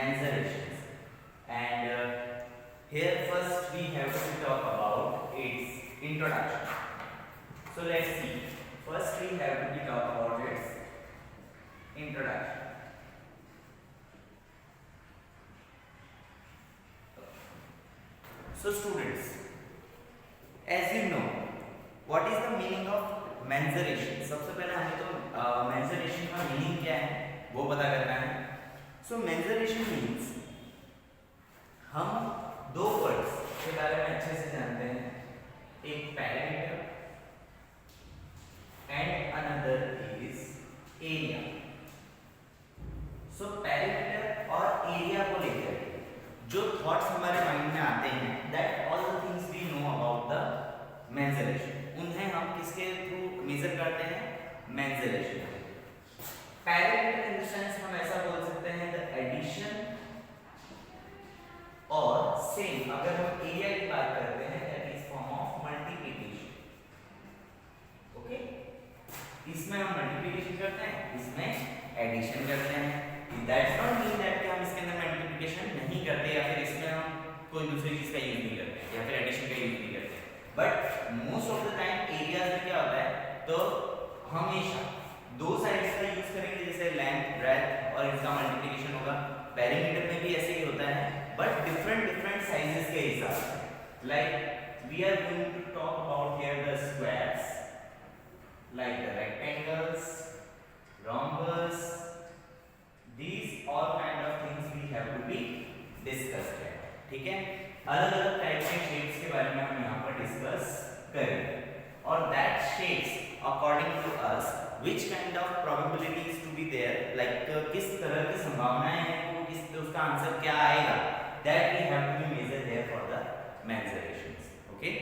mensurations. And here first we have to talk about its introduction. So let's see. First we have to talk about its introduction. So students, as you know, what is the meaning of mensuration? सबसे पहले हमें तो mensuration का meaning क्या है वो पता करना है. So mensuration means हम दो words के बारे में अच्छे से जानते हैं, एक perimeter and another is area. So perimeter और area को लेकर जो थॉट्स हमारे माइंड में आते हैं, that all the things we know about the mensuration, उन्हें हम किसके थ्रू मेजर करते हैं? Mensuration. Parameter in the sense हम ऐसा बोल सकते हैं द एडिशन, और सेम अगर हम एरिया की बात करते हैं that is form of multiplication. Okay, इसमें हम मल्टीप्लिकेशन करते हैं, इसमें एडिशन करते हैं. दैट्स नॉट मीन दैट कि हम इसके अंदर मल्टीप्लिकेशन नहीं करते या फिर इसमें हम कोई दूसरी चीज का यूज नहीं करते या फिर एडिशन का यूज नहीं करते. But most of the time areas में क्या होता है, तो हमेशा दो साइड्स का यूज करेंगे, जैसे लेंथ ब्रेथ, और इसका मल्टीप्लिकेशन होगा. पेरीमीटर में भी ऐसे ही होता है बट डिफरेंट साइजेस के हिसाब से. Like we are going to talk about here the squares, like the rectangles, rhombus, these all kind of things we have to be discussed है. ठीक है, अलग अलग टाइप के शेप्स के बारे में हम यहाँ पर डिस्कस करेंगे, और that shapes according to us which kind of probabilities to be there, like किस तरह की संभावनाएं हैं, वो किस उसका आंसर क्या आएगा, that we have to be measure there for the mensurations. Okay,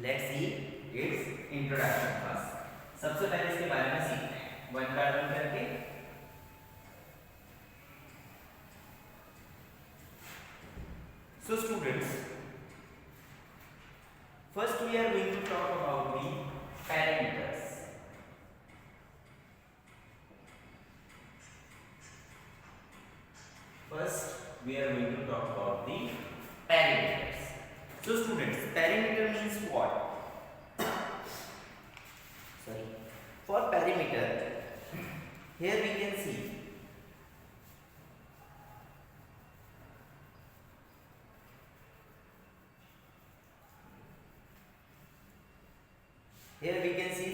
let's see its introduction first. सबसे पहले इसके बारे में सीखते हैं वन बाय वन करके. So students, first we are going to talk about the parameters. First we are going to talk about the parameters. So students, parameter means what? Sorry. For parameter, here we can see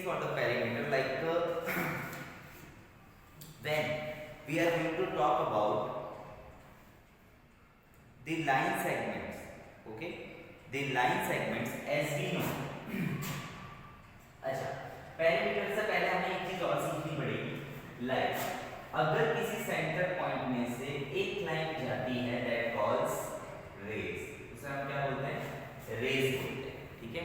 for the perimeter, like when we are going to talk about the line segments. Okay, the line segments as we know. अच्छा, perimeter से पहले हमें एक चीज और सीखनी पड़ेगी. Like अगर किसी सेंटर पॉइंट में से एक लाइन जाती है दैट कॉल्स रेज, उसे हम क्या बोलते हैं? रेज बोलते हैं. ठीक है,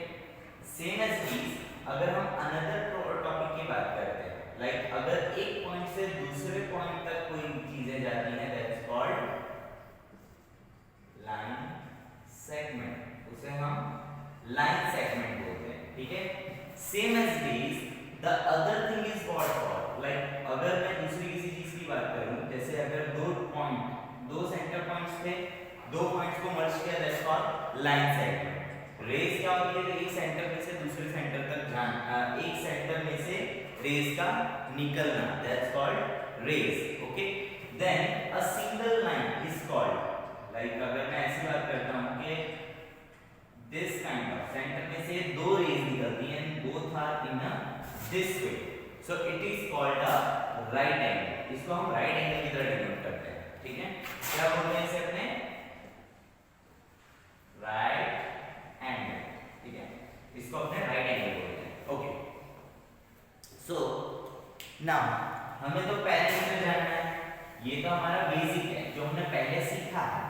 सेम एज दिस अगर हम अनदर टॉपिक की बात करते हैं, लाइक अगर एक पॉइंट से दूसरे पॉइंट तक कोई चीजें जाती हैं दैट्स कॉल्ड लाइन सेगमेंट, उसे हम लाइन सेगमेंट बोलते हैं. ठीक है, same as this the other thing is what, like अगर मैं दूसरी किसी चीज की बात करूं, जैसे अगर दो सेंटर पॉइंट्स थे, दो पॉइंट्स को मर्ज किया that's called line segment. Rays क्या होती है? एक सेंटर में से दूसरे सेंटर तक जाना, एक सेंटर में से रेज का निकलना, that's called rays. Okay, then a single line is called, like अगर मैं ऐसी बात करता हूं कि दिस काइंड ऑफ सेंटर में से दो रेज निकलती हैं, both are in a this way, so it is called a right angle. इसको हम राइट एंगल की तरह डिनोट करते हैं. ठीक है, क्या बोलते हैं इसे अपने? Right angle. ठीक है, इसको अपने राइट एंगल बोलते हैं. ओके, सो नाउ हमें तो पैरामीटर जानना है, ये तो हमारा बेसिक है जो हमने पहले सीखा है.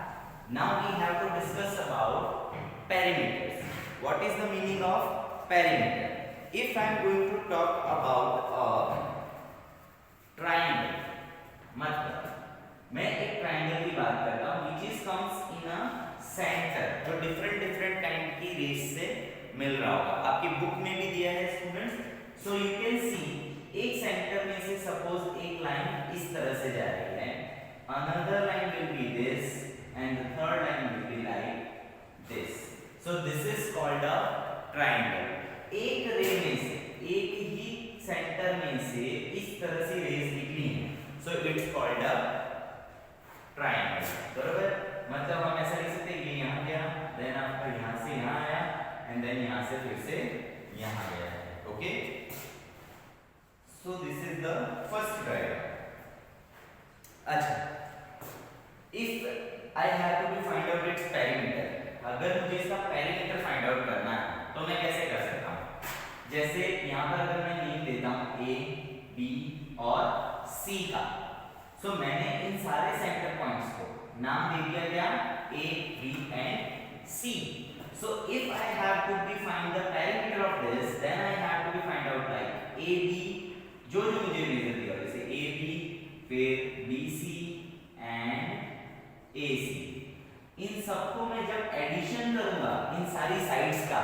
Now we have to discuss about parameters. What is the meaning of parameter? If I am going to talk about a triangle, मतलब मैं एक ट्रायंगल की बात कर रहा हूं which is comes in a centre, जो डिफरेंट काइंड की रेस से मिल रहा होगा. आपकी बुक में भी दिया है students. So you can see एक सेंटर में से सपोज एक लाइन इस तरह से जा रही है, another line will be this, and the third line will be like this. So this is called a triangle. एक रे में से, एक ही सेंटर में से इस तरह से रेज निकली है, so it's called a triangle. बराबर, मतलब हम ऐसा लिख सकते हैं, ये यहाँ गया, देन आपका यहाँ से यहाँ आया, एंड देन यहाँ से फिर से यहाँ गया. Okay, so this is the first triangle. अच्छा, if I have to be find out its perimeter, अगर मुझे इसका पेरीमीटर फाइंड आउट करना है तो मैं कैसे कर सकता हूँ? जैसे यहाँ पर अगर मैं नेम देता हूँ ए, बी और सी का, सो मैंने इन सारे सेंटर पॉइंट्स को नाम दे दिया क्या? A, B and C. So if I have to be find the perimeter of this, then I have to be find out like A, B, जो जो मुझे मेजर दिया, जैसे ए, बी, फिर B, C and A, C. इन सबको मैं जब एडिशन करूंगा इन सारी साइड्स का,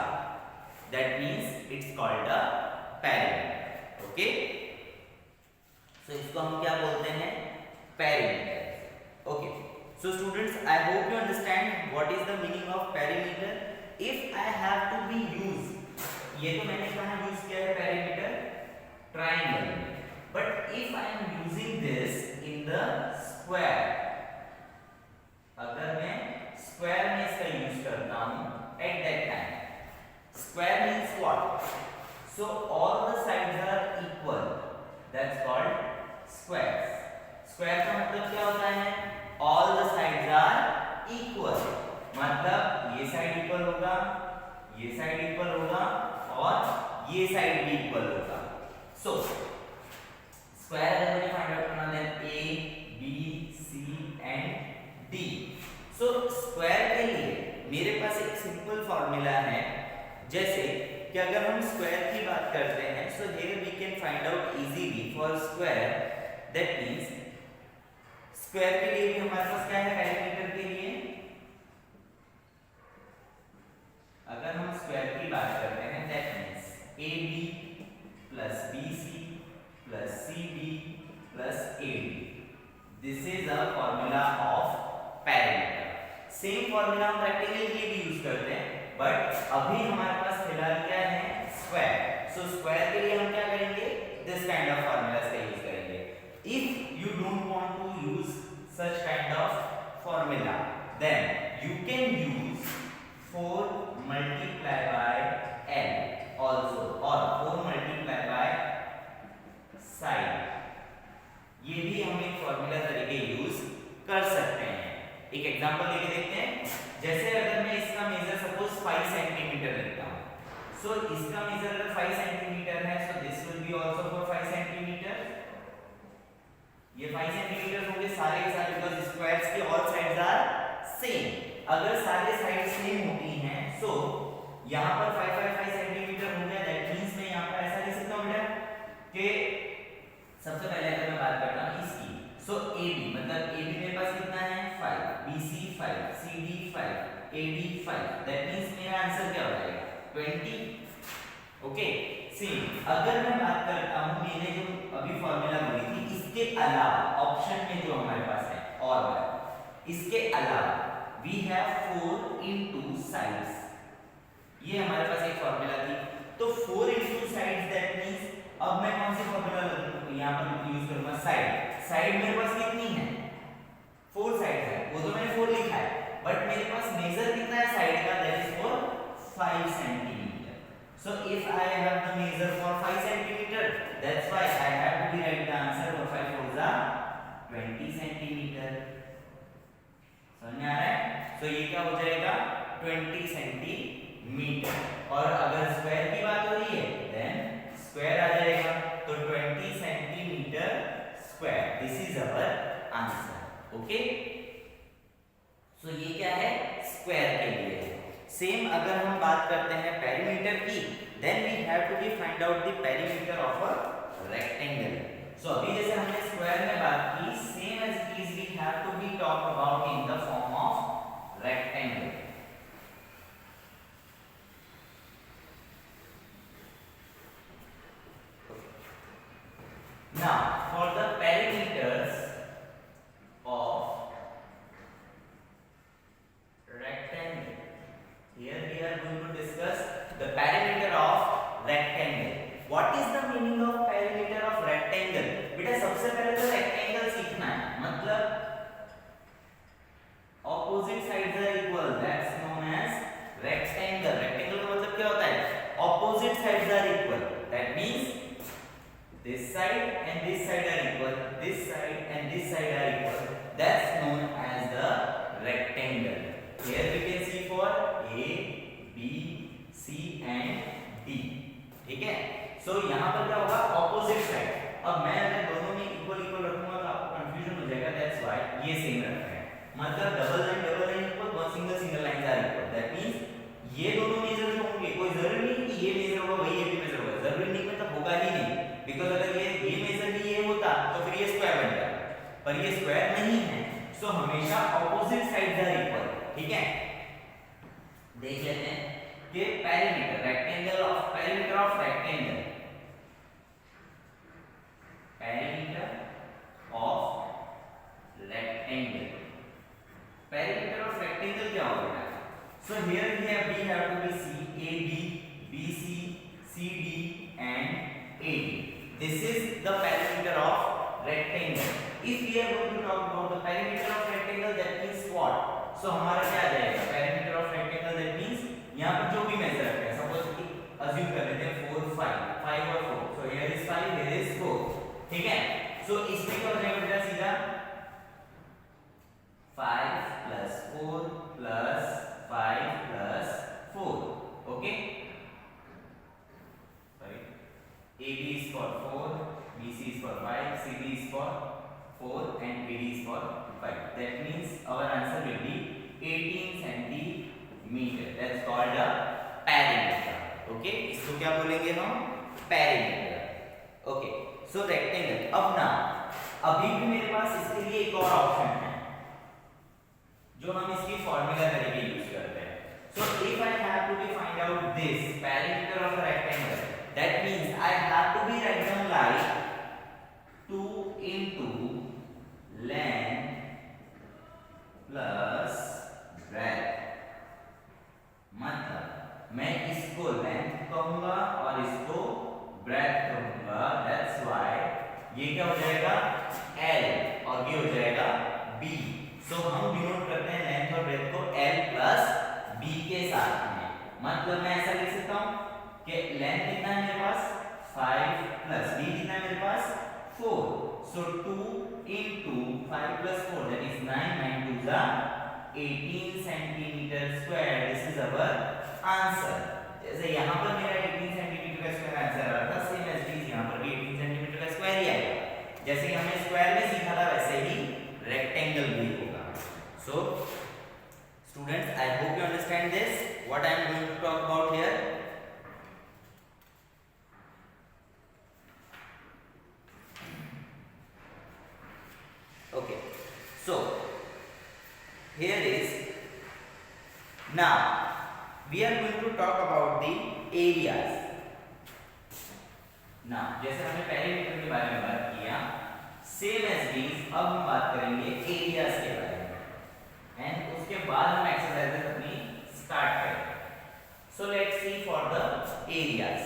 that means it's called a perimeter. Okay, so इसको हम क्या बोलते हैं? Perimeter. Okay, so students, I hope you understand what is the meaning of perimeter. If I have to be use, ये तो मैंने कहा यूज किया है perimeter triangle, but if I am using this in the square, अगर मैं square में इसका यूज करता हूं at that time, square means what? So all the sides are equal, that's called squares. Square का मतलब क्या होता है? All the sides are equal, मतलब ये साइड इक्वल होगा, ये साइड इक्वल होगा और ये साइड भी इक्वल होगा. सो स्क्वायर अगर मुझे फाइंड आउट करना है, A, B, C and D. So square के लिए मेरे पास एक सिंपल फॉर्मूला है, जैसे कि अगर हम स्क्वायर की बात करते हैं, so here we can find out easily for square, that means square के लिए भी हमारे पास क्या है? पेरीमीटर के लिए अगर हम स्क्वायर की बात करते हैं, that means A B plus B C plus C B plus A D. This is a formula of perimeter. Same formula हम रेक्टेंगल के लिए भी यूज करते हैं, बट अभी हमारे पास फिलहाल क्या है? स्क्वायर. सो स्क्वायर के लिए हम क्या करेंगे? दिस काइंड ऑफ फॉर्मूलाज का यूज करेंगे. If you don't want to use such kind of formula, then you can use 4 multiply by L also, or 4 multiply by side. ये भी हम एक फॉर्मूला तरीके यूज कर सकते हैं. एक एग्जांपल लेके देखते हैं. जैसे अगर मैं इसका मेजर सपोज 5 सेंटीमीटर लेता हूं, सो इसका मेजर अगर 5 सेंटीमीटर है, so this will be also for 5 centimetre. ये 5 सेंटीमीटर होंगे सारे के सारे, बिकॉज़ स्क्वायर्स के ऑल साइड्स आर सेम. अगर सारे साइड सेम होती हैं, सो यहां पर 5 5 5 सेंटीमीटर हो गया. दैट मींस मैं यहां पर ऐसा लिख सकता हूं बेटा कि सबसे पहले अगर मैं बात करता हूं इसकी, सो AB, मतलब AB मेरे पास कितना है? 5, BC 5, CD 5, AD 5. That means मेरा आंसर क्या हो जाएगा? 20. ओके, सेम अगर मैं बात करता हूं, मैंने जो अभी फॉर्मूला बोली थी, इसके अलावा ऑप्शन में जो हमारे पास है और इसके अलावा वी हैव 4 इनटू साइड्स. ये हमारे पास एक फॉर्मूला थी, तो 4 इनटू साइड्स, दैट मींस अब मैं कौन सी फॉर्मूला यहां पर यूज करूंगा? साइड. साइड मेरे पास कितनी है? 4 साइड है, वो तो मैंने 4 लिखा है, बट मेरे पास मेजर कितना है साइड का? That is for 5 centimetre. So if I have the measure for 5 centimetre, that's why I have to be write the answer for 5 4 20 centimetre. समझ आ रहा है? सो ये क्या हो जाएगा? 20 सेंटीमीटर. और अगर स्क्वायर की बात हो रही है, देन स्क्वायर आ जाएगा, तो 20 centimetre square. This is our answer. Okay, so ये क्या है? स्क्वायर के लिए. सेम अगर हम बात करते हैं पेरीमीटर की, then we have to be find out the perimeter of a rectangle. So अभी जैसे हमने स्क्वायर में बात की, same as it is we have to be talk about in the form of rectangle. Now for the perimeters of means this side and this side are equal, this side and this side are equal. That's known as the rectangle. Here we can see for A, B, C and D. ठीक है? So यहाँ पर क्या होगा? Opposite side. अब मैं अगर दोनों में इक्वल इक्वल रखूंगा तो आपको कंफ्यूजन हो जाएगा. That's why ये सेम रखा है. मतलब double line equal, single line are equal. That means ये दोनों मेजर जो होंगे, कोई जरूरी नहीं कि ये मेजर होगा वही ये भी मेजर होगा. जरूरी नहीं, मतलब होगा ही नहीं. बिकॉज अगर ये मेजर भी ये होता तो फिर ये स्क्वायर बन जाता, पर ये स्क्वायर नहीं है. सो हमेशा ऑपोजिट साइड्स आर इक्वल. ठीक है, देख लेते हैं कि perimeter rectangle of perimeter of rectangle, perimeter of rectangle, perimeter of rectangle क्या होगा? So here we have to be C, AB, BC, CD and AD. This is the perimeter of rectangle. If we are going to talk about the perimeter of rectangle, that means what? So हमारा क्या आ जाएगा? Perimeter of rectangle that means यहाँ पर जो भी major रखते हैं, suppose कि assume कर लेते हैं 4, 5 और 4. So here is 5, here is 4. ठीक है? So इसमें क्या हो जाएगा बेटा? सीधा 5 plus 4 plus 5 plus 4. Okay? Sorry. AB is for 4, BC is for 5, CD is for 4 and AD is for 5. That means our answer will be 18 centimeter. That's called a perimeter. Okay? इसको क्या बोलेंगे हम? Perimeter. Okay. So rectangle. अब ना, अभी भी मेरे पास इसके लिए एक और ऑप्शन है जो हम इसकी फॉर्मूला करके यूज करते हैं. So if I have to be find out this perimeter of a rectangle, that means I have to be write down like 2 into length plus breadth. मतलब मैं इसको length कहूंगा और इसको breadth कहूंगा. That's why ये क्या हो जाएगा? L और ये हो जाएगा B. So हम डिनोट करते हैं लेंथ और ब्रेथ को L plus B के साथ में. मतलब मैं ऐसा लिख सकता हूं कि लेंथ कितना है मेरे पास? 5 plus B कितना है मेरे पास? 4. So 2 into 5 plus 4, that is 9. 9 2s are 18 centimeter square. This is our answer. जैसे यहाँ पर मेरा 18 सेंटीमीटर का स्क्वायर आंसर आ रहा था, सेम एज इट इज यहाँ पर भी 18 सेंटीमीटर का स्क्वायर ही आएगा. जैसे कि हमने स्क्वायर में सीखा था वैसे ही रेक्टेंगल भी होगा. So students, I hope you understand this, what I am going to talk about here. Okay, so here is, now we are going to talk about the areas. Now जैसे हमने perimeter के बारे में बात किया, same as it, अब हम बात करेंगे एरियाज के बारे में एंड उसके बाद हम एक्सरसाइजेस अपनी स्टार्ट करेंगे. So let's see for the areas.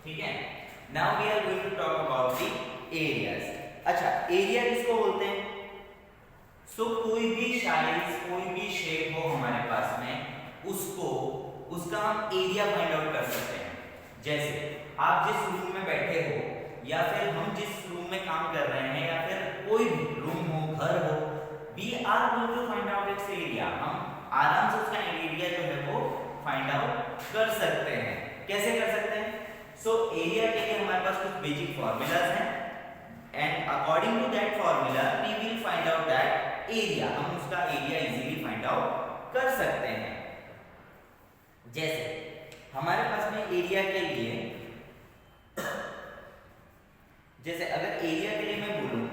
ठीक है, now we are going to talk about the areas. अच्छा, एरिया किसको बोलते हैं? सो कोई भी साइज, कोई भी शेप हो हमारे पास में, उसको उसका हम एरिया फाइंड आउट कर सकते हैं. जैसे आप जिस रूम में बैठे हो, या फिर हम जिस रूम में काम कर रहे हैं, या फिर कोई भी रूम हो, घर हो, we are going to find out its area. हम आराम से उसका एरिया जो है वो फाइंड आउट कर सकते हैं. कैसे कर सकते हैं? सो एरिया के लिए हमारे पास कुछ बेसिक फॉर्मूलाज हैं and according to that formula we will find out that area. हम उसका एरिया इजीली फाइंड आउट कर सकते हैं. जैसे हमारे पास में एरिया के लिए, जैसे अगर एरिया के लिए मैं बोलूं,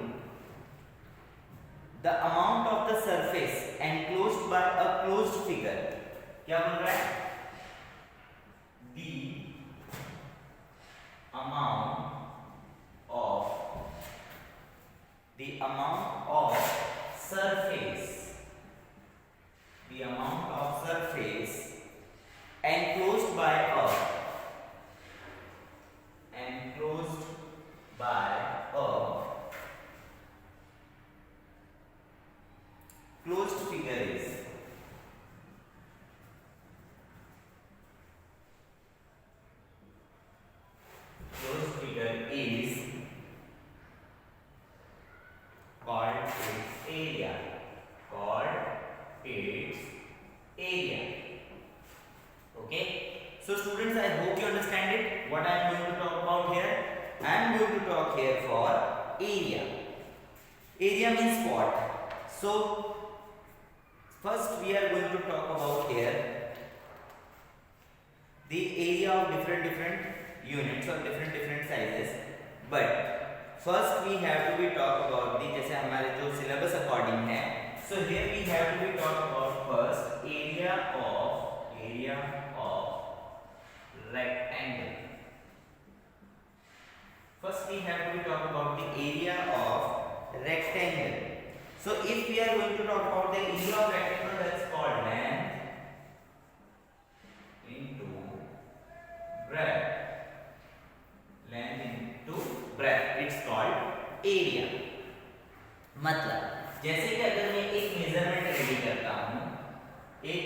the amount of the surface enclosed bye a closed figure, क्या बोल रहा है? The amount of surface enclosed by a closed figure is what I am going to talk about here? I am going to talk here for area. Area means what? So first we are going to talk about here the area of different units or different sizes. But first we have to be talk about the जैसे हमारे जो syllabus according है. So here we have to be talk about first area of rectangle. First we have to talk about the area of rectangle. So if we are going to talk about the area of rectangle, that's called length into breadth. Length into breadth. It's called area. मतलब जैसे कि अगर मैं एक measurement ready करता हूँ, एक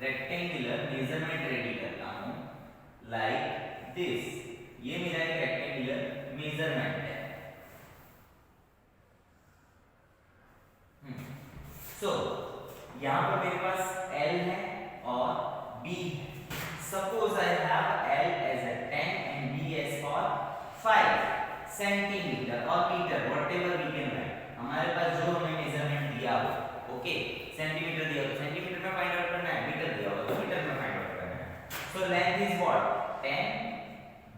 rectangular measurement ready करता हूँ, लाइक दिस, ये मेरा एक रेक्टेंगुलर मेजरमेंट है. सो यहाँ पर मेरे पास L है और B है. Suppose I have L as a 10 and B as for 5 centimetre और metre, whatever we can write. हमारे पास जो हमें मेजरमेंट दिया हो, ओके, सेंटीमीटर दिया हो तो सेंटीमीटर में फाइंड आउट करना है, मीटर दिया हो तो मीटर में फाइंड आउट करना है. So length is what 10,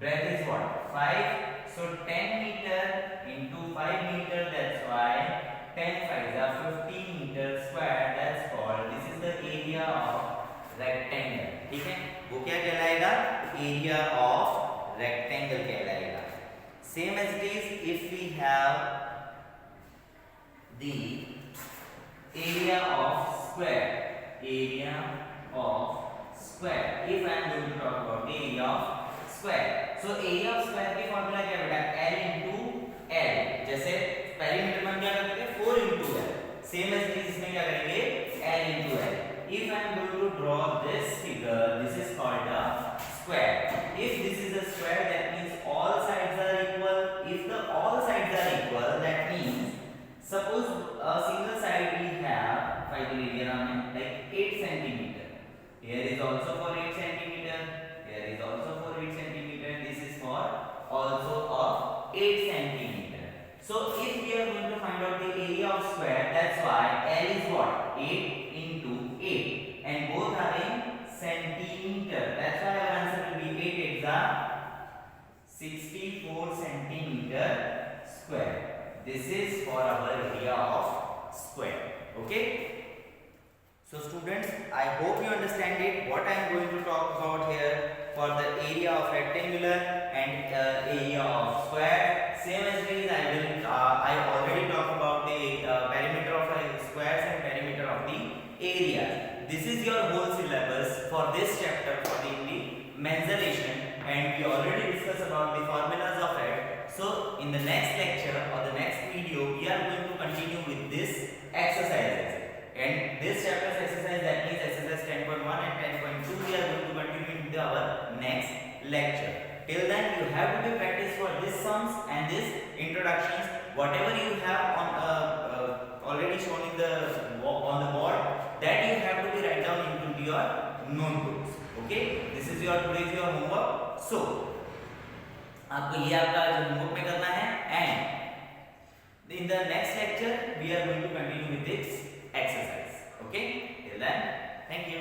breadth is what 5. So 10 meter into 5 meter, that's why 10 5s are 15 meter square. That's called, this is the area of rectangle. ठीक है, वो क्या कहलाएगा? Area of rectangle कहलाएगा. Same as it is if we have the area of square. Area of square. If I am going to talk about the area of square, so area of square की formula क्या बेटा? L into L. जैसे perimeter में क्या करते थे? 4 into L. Same as इसमें क्या करेंगे? L into L. If I am going to draw this figure, this is called a square. If this is a square, that means all sides are equal. If the all sides are equal, that means suppose a single side we have, like 8 centimeter. Here is also for 8 centimeter. Here is also for 8 centimeter. This is for also of 8 centimeter. So if we are going to find out the area of square, that's why L is what? 8 into 8, and both are in centimeter. That's why our answer will be 8 8s are 64 centimeter square. This is for our area of square. Okay. So students, I hope you understand it. What I am going to talk about here for the area of rectangular and area of square. Same as it is, I already talked about the perimeter of squares and perimeter of the areas. This is your whole syllabus for this chapter for the mensuration, and we already discussed about the formulas of it. So in the next lecture or the next video, we are going to continue with this exercises. And this chapter's exercise, that means exercise 10.1 and 10.2, we are going to continue with our next lecture. Till then, you have to be practice for these sums and these introductions. Whatever you have on already shown in the on the board, that you have to be write down into your notebooks. Okay, this is your today's your homework. So आपको ये आपका homework में करना है, and in the next lecture we are going to continue with this exercise. Okay, till then, thank you.